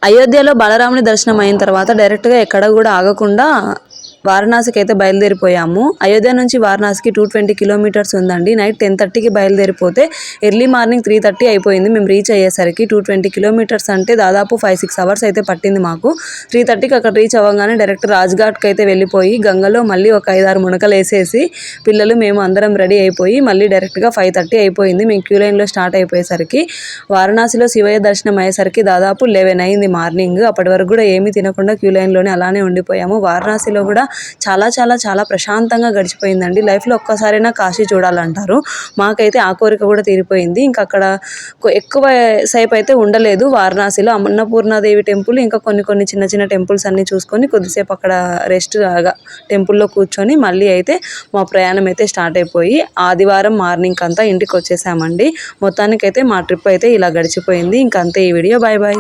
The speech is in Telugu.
అయోధ్యలో బలరాముని దర్శనం అయిన తర్వాత డైరెక్ట్గా ఎక్కడ కూడా ఆగకుండా వారణాసికి అయితే బయలుదేరిపోయాము. అయోధ్య నుంచి వారణాసికి 220 కిలోమీటర్స్ ఉందండి. నైట్ 10:30కి బయలుదేరిపోతే ఎర్లీ మార్నింగ్ 3:30 అయిపోయింది మేము రీచ్ అయ్యేసరికి. 220 కిలోమీటర్స్ అంటే దాదాపు 5-6 అవర్స్ అయితే పట్టింది మాకు. 3:30కి అక్కడ రీచ్ అవ్వగానే డైరెక్ట్ రాజ్ఘాట్కి అయితే వెళ్ళిపోయి గంగలో మళ్ళీ ఒక 5-6 మునకలు వేసేసి పిల్లలు మేము అందరం రెడీ అయిపోయి మళ్ళీ డైరెక్ట్గా 5:30 అయిపోయింది మేము క్యూ లైన్లో స్టార్ట్ అయిపోయేసరికి. వారణాసిలో శివయ్య దర్శనం అయ్యేసరికి దాదాపు 11 అయింది మార్నింగ్. అప్పటి వరకు కూడా ఏమీ తినకుండా క్యూ లైన్లోనే అలానే ఉండిపోయాము. వారణాసిలో కూడా చాలా చాలా చాలా ప్రశాంతంగా గడిచిపోయిందండి. లైఫ్లో ఒక్కసారైనా కాశీ చూడాలంటారు. మాకైతే ఆ కోరిక కూడా తీరిపోయింది. ఇంకా అక్కడ ఎక్కువ సేపు అయితే ఉండలేదు. వారణాసిలో అన్నపూర్ణాదేవి టెంపుల్ ఇంకా కొన్ని చిన్న చిన్న టెంపుల్స్ అన్నీ చూసుకొని కొద్దిసేపు అక్కడ రెస్ట్ లాగా టెంపుల్లో కూర్చొని మళ్ళీ అయితే మా ప్రయాణం అయితే స్టార్ట్ అయిపోయి ఆదివారం మార్నింగ్ అంతా ఇంటికి వచ్చేసామండి. మొత్తానికైతే మా ట్రిప్ అయితే ఇలా గడిచిపోయింది. ఇంకంతే ఈ వీడియో. Bye bye.